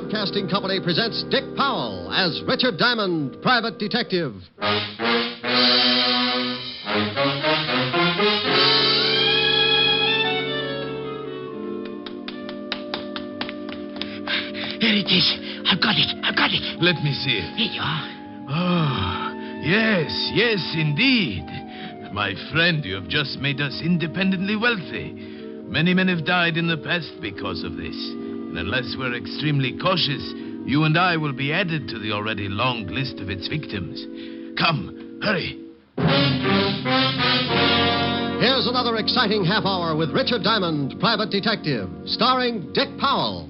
Broadcasting Company presents Dick Powell as Richard Diamond, Private Detective. There it is. I've got it. Let me see it. Here you are. Oh, yes, indeed. My friend, you have just made us independently wealthy. Many men have died in the past because of this. And unless we're extremely cautious, you and I will be added to the already long list of its victims. Come, hurry. Here's another exciting half hour with Richard Diamond, Private Detective, starring Dick Powell.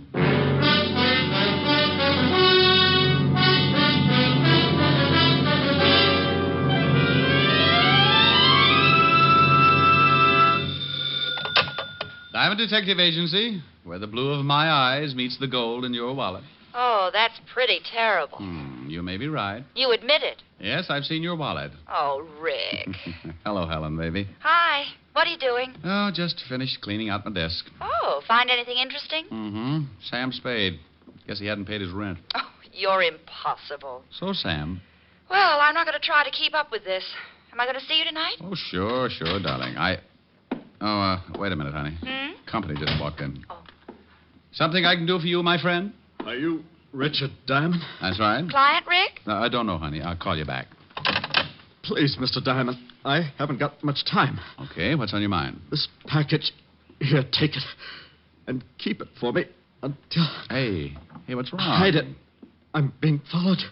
Diamond Detective Agency, where the blue of my eyes meets the gold in your wallet. Oh, that's pretty terrible. You may be right. You admit it. Yes, I've seen your wallet. Oh, Rick. Hello, Helen, baby. Hi. What are you doing? Oh, just finished cleaning out my desk. Oh, find anything interesting? Sam Spade. Guess he hadn't paid his rent. Oh, you're impossible. So, Sam. Well, I'm not going to try to keep up with this. Am I going to see you tonight? Oh, sure, darling. Wait a minute, honey. Company just walked in. Oh. Something I can do for you, my friend? Are you Richard Diamond? That's right. Client, Rick? No, I don't know, honey. I'll call you back. Please, Mr. Diamond, I haven't got much time. Okay, what's on your mind? This package, here, take it. And keep it for me until... Hey, what's wrong? Hide it. I'm being followed.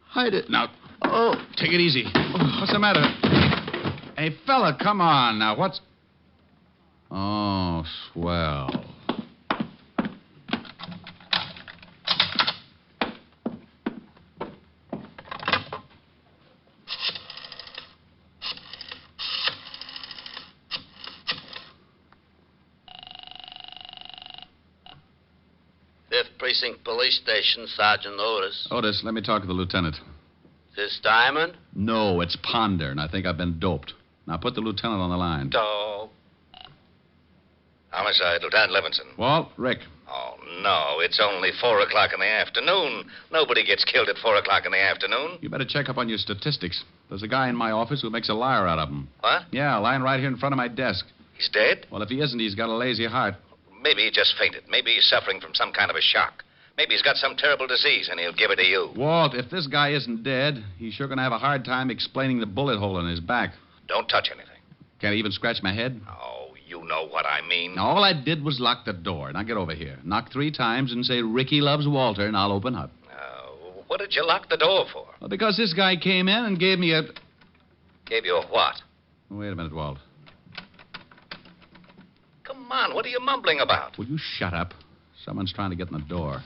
Hide it. Now, Oh. take it easy. What's the matter? Hey, fella, come on. Now, what's... Oh, swell. Fifth Precinct Police Station, Sergeant Otis. Otis, let me talk to the lieutenant. This Diamond? No, it's Ponder, and I think I've been doped. Now, put the lieutenant on the line. Oh. Homicide, Lieutenant Levinson. Walt, Rick. Oh, no, it's only 4 o'clock in the afternoon. Nobody gets killed at 4 o'clock in the afternoon. You better check up on your statistics. There's a guy in my office who makes a liar out of them. What? Yeah, lying right here in front of my desk. He's dead? Well, if he isn't, he's got a lazy heart. Maybe he just fainted. Maybe he's suffering from some kind of a shock. Maybe he's got some terrible disease, and he'll give it to you. Walt, if this guy isn't dead, he's sure going to have a hard time explaining the bullet hole in his back. Don't touch anything. Can't even scratch my head? Oh, you know what I mean. Now, all I did was lock the door. Now, get over here. Knock 3 times and say, Ricky loves Walter, and I'll open up. What did you lock the door for? Well, because this guy came in and gave me a... Gave you a what? Wait a minute, Walt. Come on, what are you mumbling about? Will you shut up? Someone's trying to get in the door.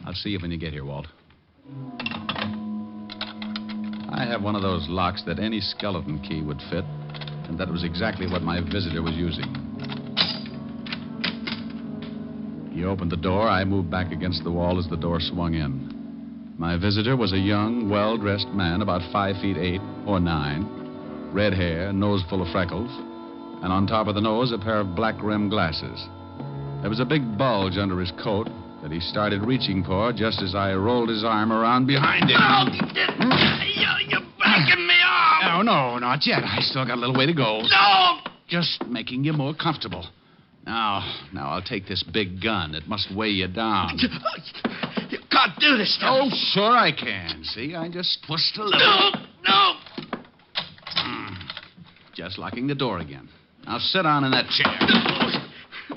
I'll see you when you get here, Walt. I have one of those locks that any skeleton key would fit, and that was exactly what my visitor was using. He opened the door. I moved back against the wall as the door swung in. My visitor was a young, well-dressed man, about 5'8" or 9, red hair, nose full of freckles, and on top of the nose, a pair of black-rimmed glasses. There was a big bulge under his coat that he started reaching for just as I rolled his arm around behind him. You're breaking me off. No, not yet. I still got a little way to go. No! Just making you more comfortable. Now, I'll take this big gun. It must weigh you down. You can't do this stuff. Oh, sure I can. See, I just twist a little. No! Just locking the door again. Now sit down in that chair.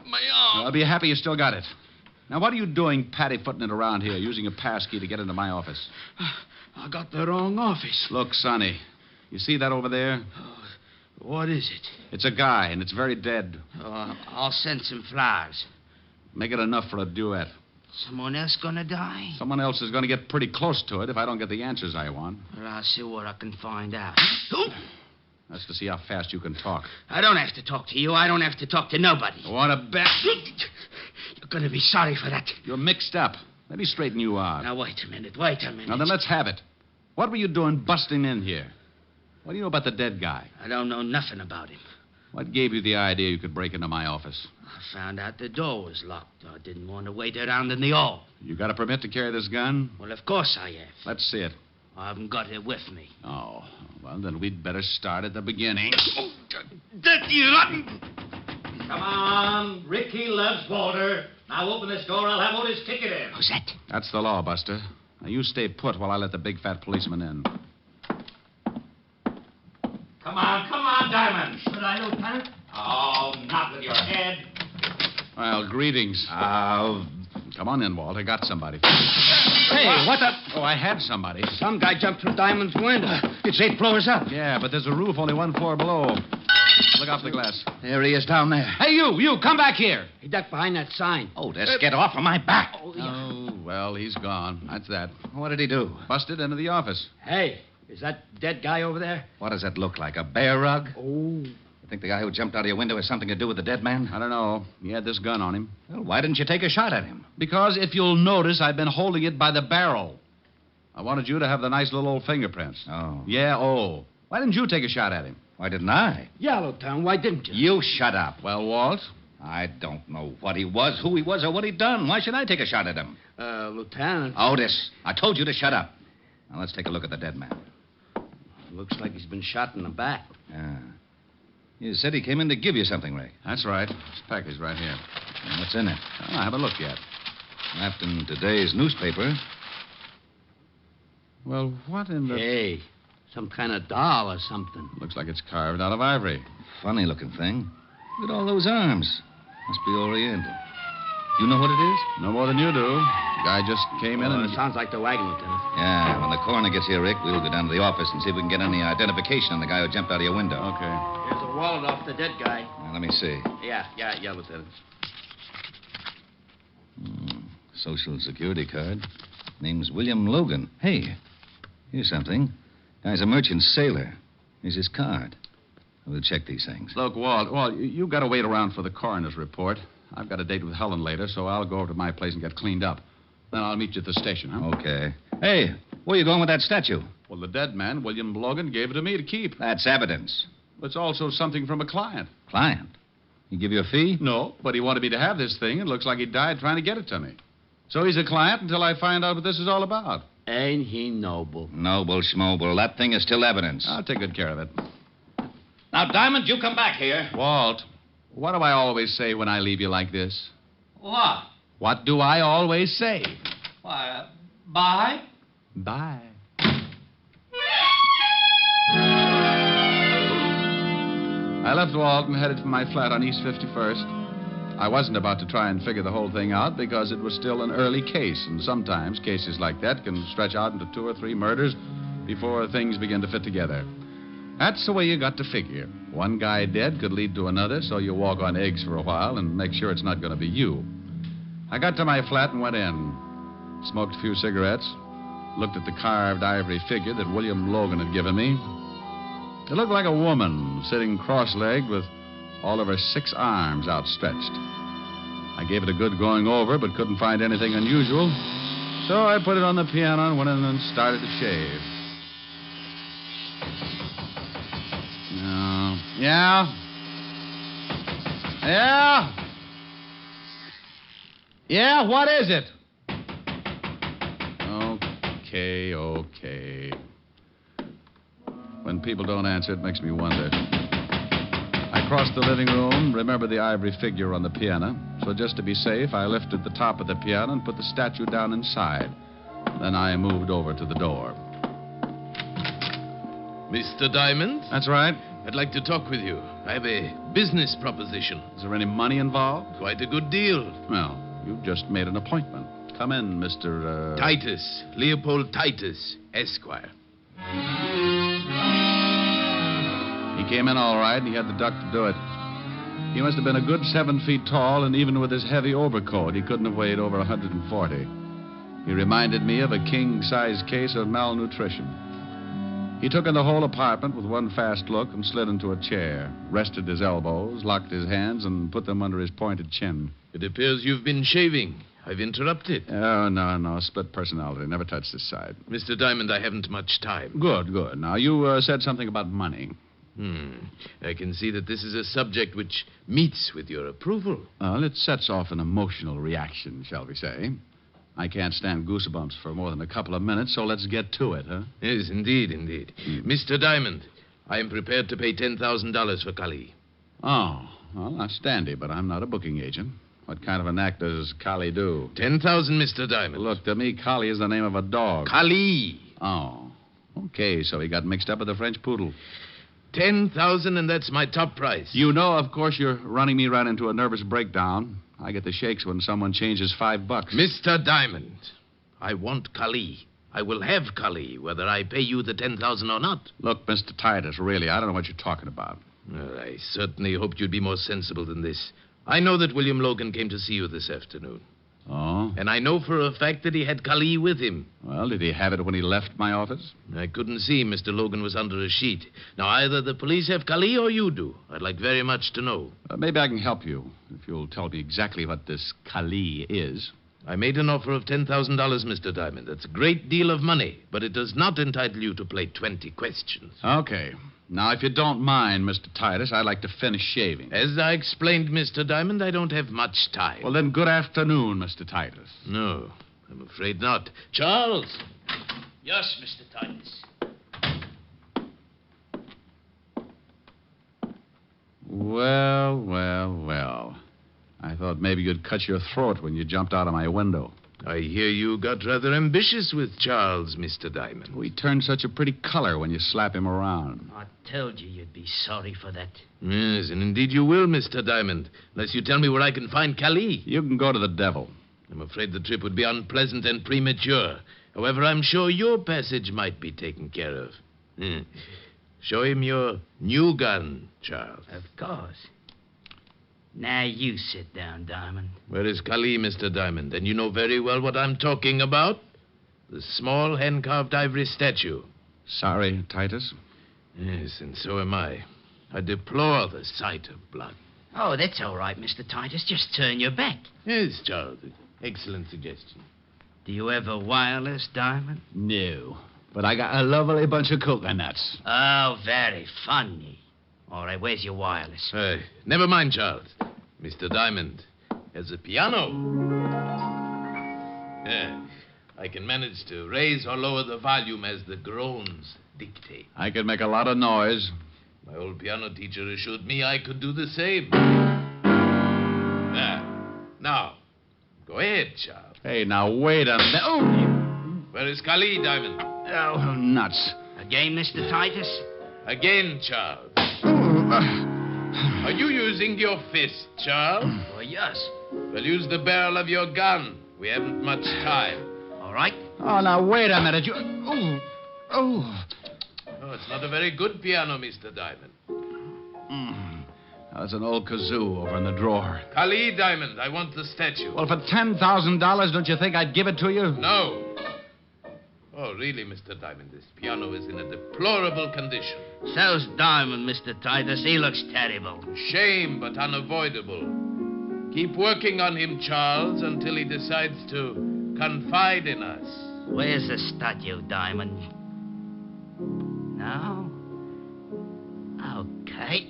My arm. I'll be happy you still got it. Now, what are you doing patty-footing it around here, using a pass key to get into my office? I got the wrong office. Look, Sonny, you see that over there? What is it? It's a guy, and it's very dead. I'll send some flowers. Make it enough for a duet. Someone else gonna die? Someone else is going to get pretty close to it if I don't get the answers I want. Well, I'll see what I can find out. That's to see how fast you can talk. I don't have to talk to you. I don't have to talk to nobody. Want to bet? You're gonna be sorry for that. You're mixed up. Let me straighten you out. Now, wait a minute. Now, then let's have it. What were you doing busting in here? What do you know about the dead guy? I don't know nothing about him. What gave you the idea you could break into my office? I found out the door was locked. I didn't want to wait around in the hall. You got a permit to carry this gun? Well, of course I have. Let's see it. I haven't got it with me. Oh, well, then we'd better start at the beginning. Come on. Ricky loves Walter. Now open this door. I'll have Otis kick it in. Who's that? That's the law, Buster. Now, you stay put while I let the big fat policeman in. Come on, Diamond. Should I, Lieutenant? Oh, not with your head. Well, greetings. Come on in, Walt. I got somebody. Hey, what the... Oh, I had somebody. Some guy jumped through Diamond's window. It's 8 floors up. Yeah, but there's a roof only 1 floor below. Look out for the glass. There he is down there. Hey, you, come back here. He ducked behind that sign. Otis, get off of my back. Oh, well, he's gone. That's that. What did he do? Busted into the office. Hey, is that dead guy over there? What does that look like? A bear rug? Oh. You think the guy who jumped out of your window has something to do with the dead man? I don't know. He had this gun on him. Well, why didn't you take a shot at him? Because if you'll notice, I've been holding it by the barrel. I wanted you to have the nice little old fingerprints. Oh. Yeah, oh. Why didn't you take a shot at him? Why didn't I? Yeah, Lieutenant, why didn't you? You shut up. Well, Walt? I don't know what he was, who he was, or what he'd done. Why should I take a shot at him? Lieutenant. Otis, I told you to shut up. Now, let's take a look at the dead man. Looks like he's been shot in the back. Yeah. You said he came in to give you something, Ray. That's right. This package right here. And what's in it? Well, I haven't looked yet. Wrapped in today's newspaper. Well, what in the... Hey, some kind of doll or something. Looks like it's carved out of ivory. Funny looking thing. Look at all those arms. Must be Oriental. You know what it is? No more than you do. The guy just came in and... It sounds like the wagon, Lieutenant. Yeah, when the coroner gets here, Rick, we'll go down to the office and see if we can get any identification on the guy who jumped out of your window. Okay. Here's a wallet off the dead guy. Now, let me see. Yeah, Lieutenant. Social security card. Name's William Logan. Hey, here's something. Guy's a merchant sailor. Here's his card. We'll check these things. Look, Walt, you got to wait around for the coroner's report. I've got a date with Helen later, so I'll go over to my place and get cleaned up. Then I'll meet you at the station, huh? Okay. Hey, where you going with that statue? Well, the dead man, William Logan, gave it to me to keep. That's evidence. It's also something from a client. Client? He give you a fee? No, but he wanted me to have this thing. It looks like he died trying to get it to me. So he's a client until I find out what this is all about. Ain't he noble? Noble schmoble. That thing is still evidence. I'll take good care of it. Now, Diamond, you come back here. Walt, what do I always say when I leave you like this? What? What do I always say? Why, bye? Bye. I left Walt and headed for my flat on East 51st. I wasn't about to try and figure the whole thing out because it was still an early case, and sometimes cases like that can stretch out into 2 or 3 murders before things begin to fit together. That's the way you got to figure. One guy dead could lead to another, so you walk on eggs for a while and make sure it's not going to be you. I got to my flat and went in. Smoked a few cigarettes. Looked at the carved ivory figure that William Logan had given me. It looked like a woman sitting cross-legged with all of her 6 arms outstretched. I gave it a good going over, but couldn't find anything unusual. So I put it on the piano and went in and started to shave. Yeah? Yeah, what is it? Okay. When people don't answer, it makes me wonder. I crossed the living room, remembered the ivory figure on the piano. So just to be safe, I lifted the top of the piano and put the statue down inside. Then I moved over to the door. Mr. Diamond? That's right. I'd like to talk with you. I have a business proposition. Is there any money involved? Quite a good deal. Well, you've just made an appointment. Come in, Mr. Titus. Leopold Titus, Esquire. He came in all right, and he had the duck to do it. He must have been a good 7 feet tall, and even with his heavy overcoat, he couldn't have weighed over 140. He reminded me of a king-size case of malnutrition. He took in the whole apartment with one fast look and slid into a chair, rested his elbows, locked his hands, and put them under his pointed chin. It appears you've been shaving. I've interrupted. Oh, no. Split personality. Never touch this side. Mr. Diamond, I haven't much time. Good. Now, you said something about money. I can see that this is a subject which meets with your approval. Well, it sets off an emotional reaction, shall we say. I can't stand goosebumps for more than a couple of minutes, so let's get to it, huh? Yes, indeed. Mr. Diamond, I am prepared to pay $10,000 for Kali. Oh, well, that's dandy, but I'm not a booking agent. What kind of an act does Kali do? 10,000, Mr. Diamond. Look, to me, Kali is the name of a dog. Kali. Oh, okay, so he got mixed up with the French poodle. 10,000, and that's my top price. You know, of course, you're running me right into a nervous breakdown. I get the shakes when someone changes $5. Mr. Diamond, I want Kali. I will have Kali, whether I pay you the 10,000 or not. Look, Mr. Titus, really, I don't know what you're talking about. Well, I certainly hoped you'd be more sensible than this. I know that William Logan came to see you this afternoon. Oh? And I know for a fact that he had Kali with him. Well, did he have it when he left my office? I couldn't see. Mr. Logan was under a sheet. Now, either the police have Kali or you do. I'd like very much to know. Maybe I can help you, if you'll tell me exactly what this Kali is. I made an offer of $10,000, Mr. Diamond. That's a great deal of money, but it does not entitle you to play 20 questions. Okay. Now, if you don't mind, Mr. Titus, I'd like to finish shaving. As I explained, Mr. Diamond, I don't have much time. Well, then, good afternoon, Mr. Titus. No, I'm afraid not. Charles! Yes, Mr. Titus. Well. I thought maybe you'd cut your throat when you jumped out of my window. I hear you got rather ambitious with Charles, Mr. Diamond. He turned such a pretty color when you slap him around. I told you you'd be sorry for that. Yes, and indeed you will, Mr. Diamond, unless you tell me where I can find Kali. You can go to the devil. I'm afraid the trip would be unpleasant and premature. However, I'm sure your passage might be taken care of. Show him your new gun, Charles. Of course. Now you sit down, Diamond. Where is Kali, Mr. Diamond? And you know very well what I'm talking about. The small hand-carved ivory statue. Sorry, Titus. Yes, and so am I. I deplore the sight of blood. Oh, that's all right, Mr. Titus. Just turn your back. Yes, Charles. Excellent suggestion. Do you have a wireless, Diamond? No. But I got a lovely bunch of coconuts. Oh, very funny. All right, where's your wireless? Hey, never mind, Charles. Mr. Diamond has a piano. Yeah, I can manage to raise or lower the volume as the groans dictate. I could make a lot of noise. My old piano teacher assured me I could do the same. Now, go ahead, Charles. Hey, now, wait a minute. Oh! Where is Kali, Diamond? Oh, nuts. Again, Mr. Titus? Again, Charles. Are you using your fist, Charles? Oh, yes. Well, use the barrel of your gun. We haven't much time. All right. Oh, now, wait a minute. You... Oh, it's not a very good piano, Mr. Diamond. That's an old kazoo over in the drawer. Kali, Diamond, I want the statue. Well, for $10,000, don't you think I'd give it to you? No. Oh, really, Mr. Diamond, this piano is in a deplorable condition. So's Diamond, Mr. Titus. He looks terrible. Shame, but unavoidable. Keep working on him, Charles, until he decides to confide in us. Where's the statue, Diamond? No? Okay.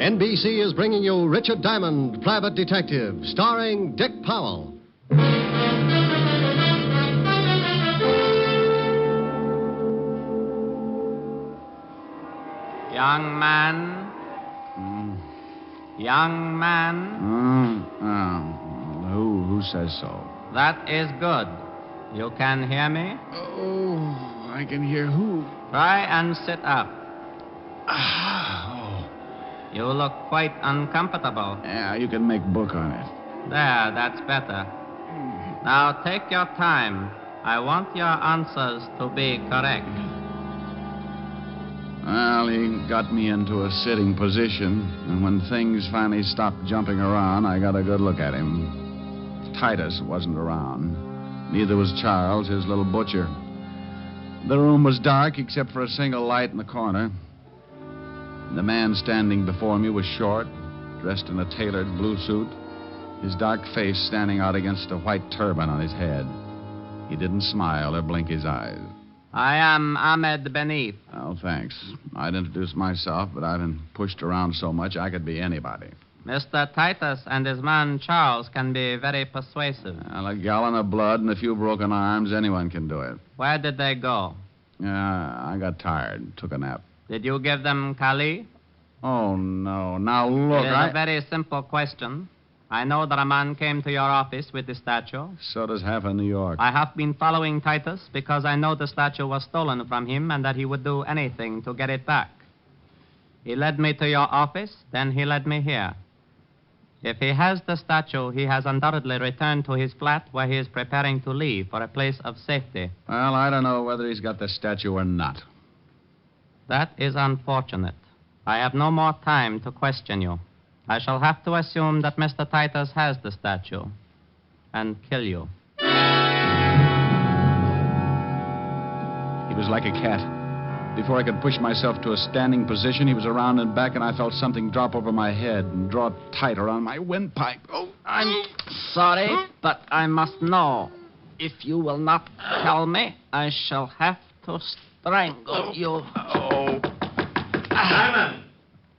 NBC is bringing you Richard Diamond, Private Detective, starring Dick Powell. Young man. Young man. Who says so? That is good. You can hear me? Oh, I can hear who? Try and sit up. Oh. You look quite uncomfortable. Yeah, you can make book on it. There, that's better. Now take your time. I want your answers to be correct. Well, he got me into a sitting position, and when things finally stopped jumping around, I got a good look at him. Titus wasn't around. Neither was Charles, his little butcher. The room was dark except for a single light in the corner. The man standing before me was short, dressed in a tailored blue suit. his dark face standing out against a white turban on his head. He didn't smile or blink his eyes. I am Ahmed Benif. Oh, thanks. I'd introduce myself, but I've been pushed around so much I could be anybody. Mr. Titus and his man Charles can be very persuasive. Well, a gallon of blood and a few broken arms, anyone can do it. Where did they go? I got tired. Took a nap. Did you give them Kali? Oh, no. Now, look, It is a very simple question. I know that a man came to your office with the statue. So does half of New York. I have been following Titus because I know the statue was stolen from him and that he would do anything to get it back. He led me to your office, then he led me here. If he has the statue, he has undoubtedly returned to his flat where he is preparing to leave for a place of safety. Well, I don't know whether he's got the statue or not. That is unfortunate. I have no more time to question you. I shall have to assume that Mr. Titus has the statue and kill you. He was like a cat. Before I could push myself to a standing position, he was around and back, and I felt something drop over my head and draw tight around my windpipe. Oh, I'm sorry, but I must know. If you will not tell me, I shall have to strangle you. Oh. Diamond!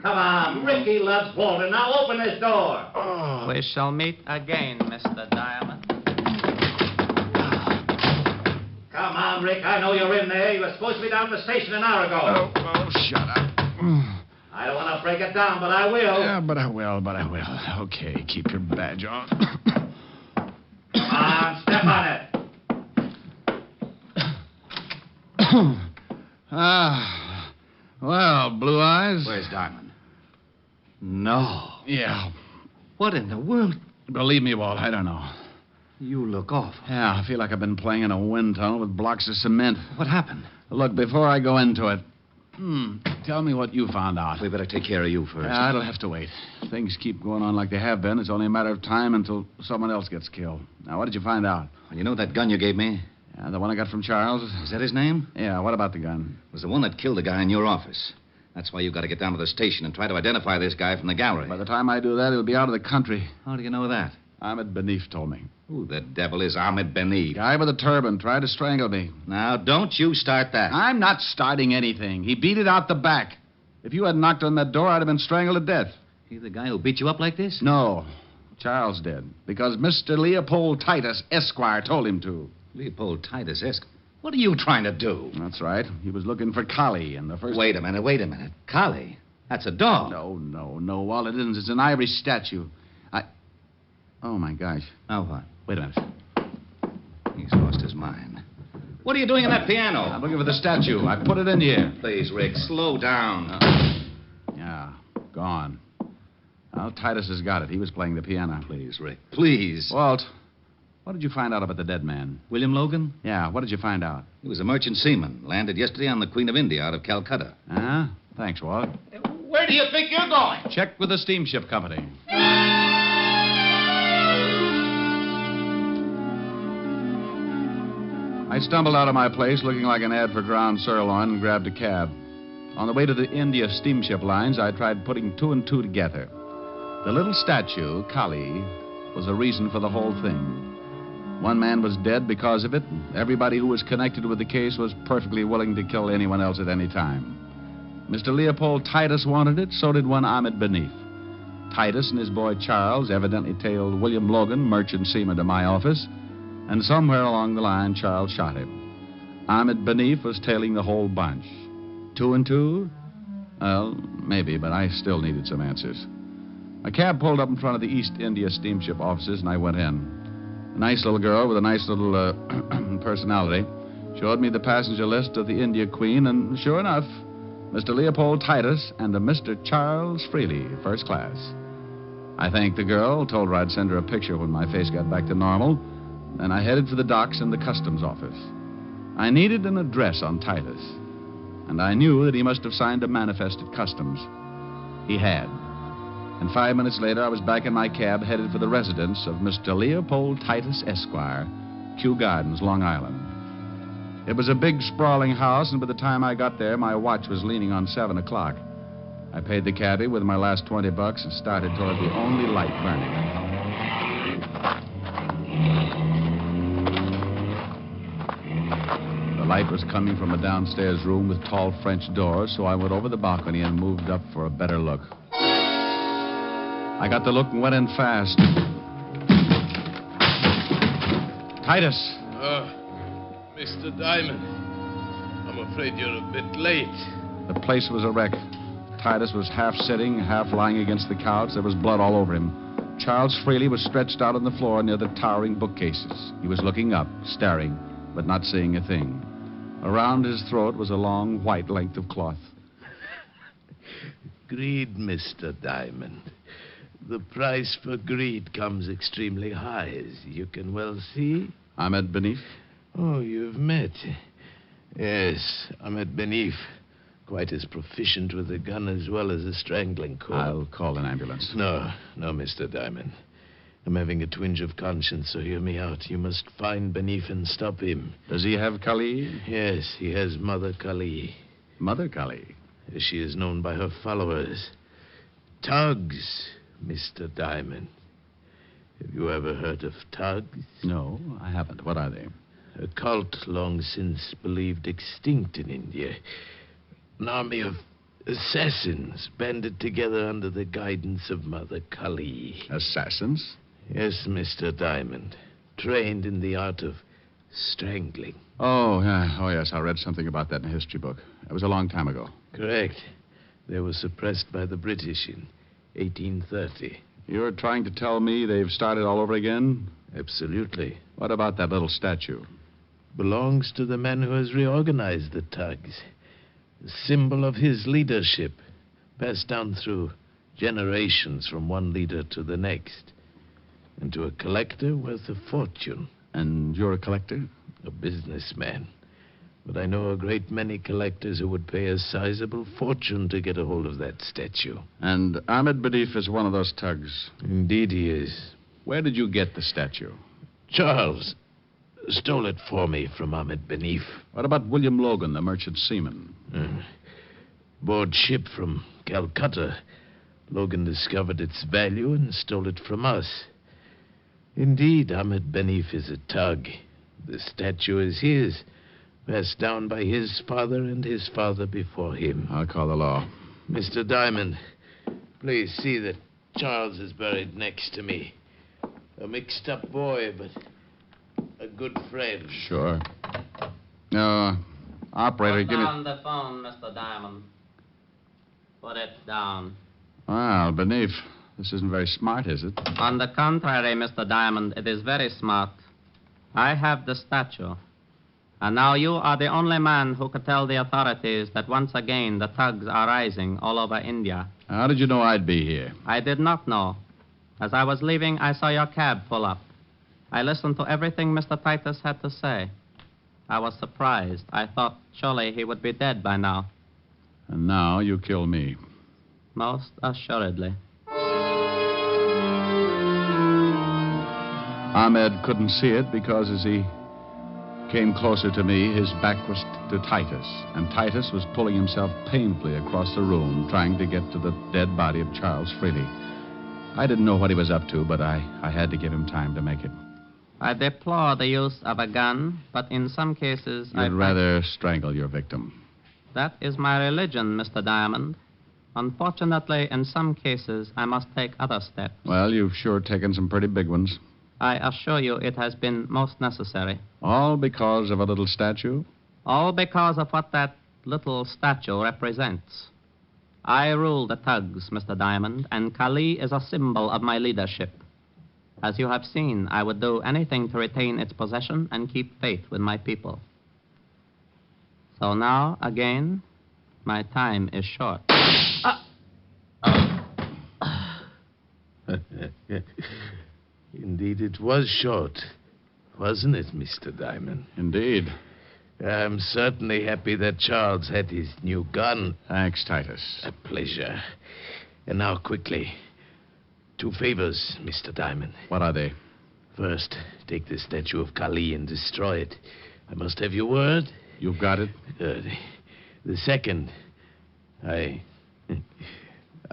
Come on. Ricky loves Walter. Now open this door. We shall meet again, Mr. Diamond. Come on, Rick. I know you're in there. You were supposed to be down at the station an hour ago. Oh, shut up. I don't want to break it down, but I will. Yeah, but I will. Okay, keep your badge on. Come on, step on it. Well, Blue Eyes. Where's Diamond? No. Yeah. What in the world? Believe me, Walt, I don't know. You look awful. Yeah, I feel like I've been playing in a wind tunnel with blocks of cement. What happened? Look, before I go into it, tell me what you found out. We better take care of you first. Yeah, it'll have to wait. Things keep going on like they have been. It's only a matter of time until someone else gets killed. Now, what did you find out? Well, you know that gun you gave me? Yeah, the one I got from Charles? Is that his name? Yeah, what about the gun? It was the one that killed the guy in your office. That's why you've got to get down to the station and try to identify this guy from the gallery. By the time I do that, he'll be out of the country. How do you know that? Ahmed Benif told me. Who the devil is Ahmed Benif? Guy with a turban tried to strangle me. Now, don't you start that. I'm not starting anything. He beat it out the back. If you had knocked on that door, I'd have been strangled to death. He the guy who beat you up like this? No. Charles did. Because Mr. Leopold Titus, Esquire, told him to. Leopold Titus, Esquire? What are you trying to do? That's right. He was looking for Collie, and the first... Wait a minute. Collie? That's a dog. No, Walt, it isn't. It's an ivory statue. Oh, my gosh. Now what? Wait a minute. He's lost his mind. What are you doing on that piano? I'm looking for the statue. I put it in here. Please, Rick, slow down. Yeah, gone. Well, Titus has got it. He was playing the piano. Please, Rick, please. Walt, what did you find out about the dead man? William Logan? Yeah, what did you find out? He was a merchant seaman. Landed yesterday on the Queen of India out of Calcutta. Huh? Thanks, Walt. Where do you think you're going? Check with the steamship company. I stumbled out of my place looking like an ad for ground sirloin and grabbed a cab. On the way to the India steamship lines, I tried putting two and two together. The little statue, Kali, was the reason for the whole thing. One man was dead because of it, and everybody who was connected with the case was perfectly willing to kill anyone else at any time. Mr. Leopold Titus wanted it, so did one Ahmed Benif. Titus and his boy Charles evidently tailed William Logan, merchant seaman, to my office, and somewhere along the line, Charles shot him. Ahmed Benif was tailing the whole bunch. Two and two? Well, maybe, but I still needed some answers. A cab pulled up in front of the East India steamship offices, and I went in. A nice little girl with a nice little personality showed me the passenger list of the India Queen, and sure enough, Mr. Leopold Titus and a Mr. Charles Freely, first class. I thanked the girl, told her I'd send her a picture when my face got back to normal, and I headed for the docks and the customs office. I needed an address on Titus, and I knew that he must have signed a manifest at customs. He had. And 5 minutes later, I was back in my cab headed for the residence of Mr. Leopold Titus, Esquire, Kew Gardens, Long Island. It was a big, sprawling house, and by the time I got there, my watch was leaning on 7 o'clock. I paid the cabbie with my last $20 and started toward the only light burning. was coming from a downstairs room with tall French doors, so I went over the balcony and moved up for a better look. I got the look and went in fast. Titus. Mr. Diamond. I'm afraid you're a bit late. The place was a wreck. Titus was half sitting, half lying against the couch. There was blood all over him. Charles Freely was stretched out on the floor near the towering bookcases. He was looking up, staring, but not seeing a thing. Around his throat was a long, white length of cloth. Greed, Mr. Diamond. The price for greed comes extremely high, as you can well see. Ahmed Benif? Oh, you've met. Yes, Ahmed Benif. Quite as proficient with a gun as well as a strangling cord. I'll call an ambulance. No, Mr. Diamond. I'm having a twinge of conscience, so hear me out. You must find Benif and stop him. Does he have Kali? Yes, he has Mother Kali. Mother Kali? As she is known by her followers. Tugs, Mr. Diamond. Have you ever heard of Tugs? No, I haven't. What are they? A cult long since believed extinct in India. An army of assassins banded together under the guidance of Mother Kali. Assassins? Yes, Mr. Diamond. Trained in the art of strangling. Oh, yeah. Oh, yes. I read something about that in a history book. It was a long time ago. Correct. They were suppressed by the British in 1830. You're trying to tell me they've started all over again? Absolutely. What about that little statue? Belongs to the man who has reorganized the Tugs. A symbol of his leadership, passed down through generations from one leader to the next. And to a collector worth a fortune. And you're a collector? A businessman. But I know a great many collectors who would pay a sizable fortune to get a hold of that statue. And Ahmed Benif is one of those Tugs? Indeed he is. Where did you get the statue? Charles stole it for me from Ahmed Benif. What about William Logan, the merchant seaman? Board ship from Calcutta. Logan discovered its value and stole it from us. Indeed, Ahmed Benif is a Tug. The statue is his, passed down by his father and his father before him. I'll call the law. Mr. Diamond, please see that Charles is buried next to me. A mixed-up boy, but a good friend. Sure. Operator, give me... Put down the phone, Mr. Diamond. Put it down. Well, Benif, this isn't very smart, is it? On the contrary, Mr. Diamond, it is very smart. I have the statue. And now you are the only man who could tell the authorities that once again the Tugs are rising all over India. How did you know I'd be here? I did not know. As I was leaving, I saw your cab pull up. I listened to everything Mr. Titus had to say. I was surprised. I thought surely he would be dead by now. And now you kill me. Most assuredly. Ahmed couldn't see it because as he came closer to me, his back was to Titus, and Titus was pulling himself painfully across the room, trying to get to the dead body of Charles Freely. I didn't know what he was up to, but I had to give him time to make it. I deplore the use of a gun, but in some cases You'd rather strangle your victim. That is my religion, Mr. Diamond. Unfortunately, in some cases, I must take other steps. Well, you've sure taken some pretty big ones. I assure you it has been most necessary. All because of a little statue? All because of what that little statue represents. I rule the Tugs, Mr. Diamond, and Kali is a symbol of my leadership. As you have seen, I would do anything to retain its possession and keep faith with my people. So now, again, my time is short. Indeed, it was short, wasn't it, Mr. Diamond? Indeed. I'm certainly happy that Charles had his new gun. Thanks, Titus. A pleasure. And now, quickly, 2 favors, Mr. Diamond. What are they? First, take the statue of Kali and destroy it. I must have your word. You've got it? Good. The second, I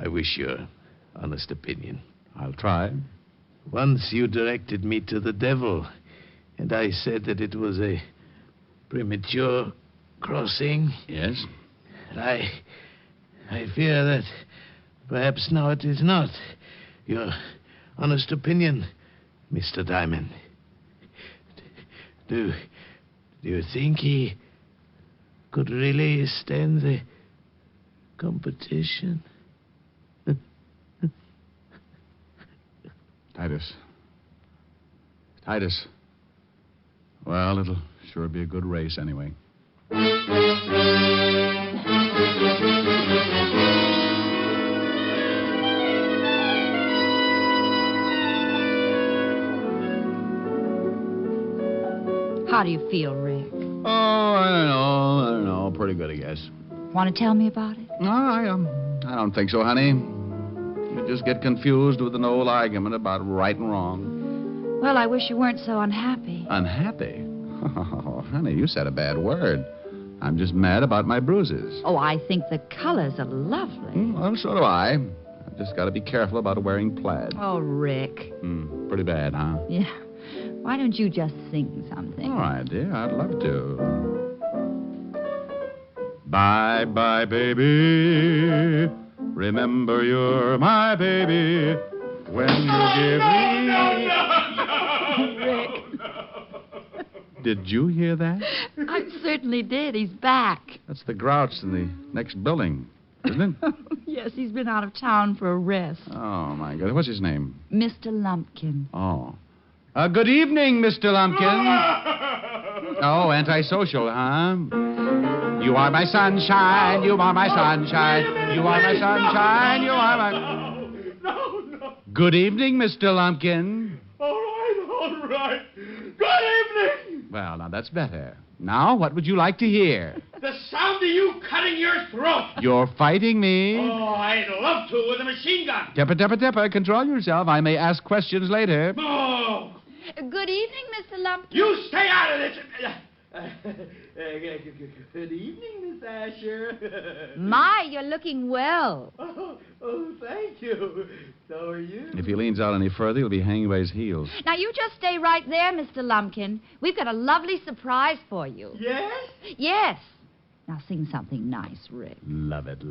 wish your honest opinion. I'll try. Once you directed me to the devil, and I said that it was a premature crossing. Yes? I fear that perhaps now it is not. Your honest opinion, Mr. Diamond. Do you think he could really stand the competition? Titus. Well, it'll sure be a good race anyway. How do you feel, Rick? Oh, I don't know. Pretty good, I guess. Want to tell me about it? No, I don't think so, honey. You just get confused with an old argument about right and wrong. Well, I wish you weren't so unhappy. Unhappy? Oh, honey, you said a bad word. I'm just mad about my bruises. Oh, I think the colors are lovely. Well, so do I. I've just got to be careful about wearing plaid. Oh, Rick. Pretty bad, huh? Yeah. Why don't you just sing something? All right, dear. I'd love to. Bye-bye, baby. Remember you're my baby. When you give me... Rick. Did you hear that? I certainly did. He's back. That's the grouch in the next building, isn't it? Yes, he's been out of town for a rest. Oh, my God. What's his name? Mr. Lumpkin. Oh. Good evening, Mr. Lumpkin. Oh, antisocial, huh? You are my sunshine. You are my sunshine. You are my sunshine. You are my... No. Good evening, Mr. Lumpkin. All right. Good evening. Well, now that's better. Now, what would you like to hear? The sound of you cutting your throat. You're fighting me. Oh, I'd love to with a machine gun. Dipper. Control yourself. I may ask questions later. Oh. Good evening, Mr. Lumpkin. You stay out of this. Good evening, Miss Asher. My, you're looking well. Oh, thank you. So are you. If he leans out any further, he'll be hanging by his heels. Now, you just stay right there, Mr. Lumpkin. We've got a lovely surprise for you. Yes? Yes. Now, sing something nice, Rick. Love it.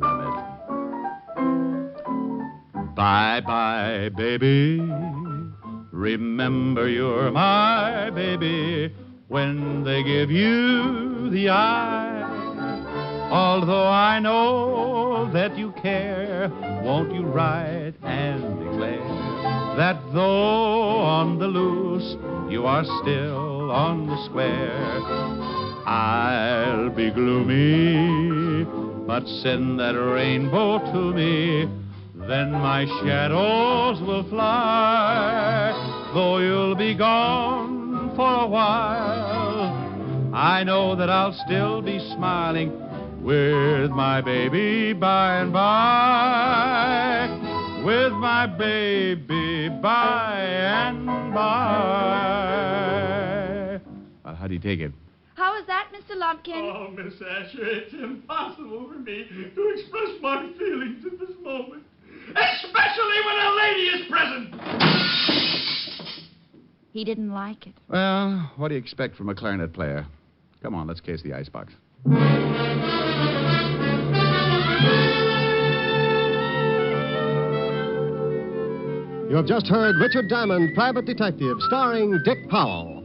Bye-bye, baby. Remember you're my baby when they give you the eye. Although I know that you care, won't you write and declare that though on the loose, you are still on the square. I'll be gloomy, but send that rainbow to me, then my shadows will fly. Though you'll be gone for a while, I know that I'll still be smiling with my baby by and by. With my baby by and by. Well, how do you take it? How is that, Mr. Lumpkin? Oh, Miss Asher, it's impossible for me to express my feelings at this moment. Especially when a lady is present. He didn't like it. Well, what do you expect from a clarinet player? Come on, let's case the icebox. You have just heard Richard Diamond, Private Detective, starring Dick Powell.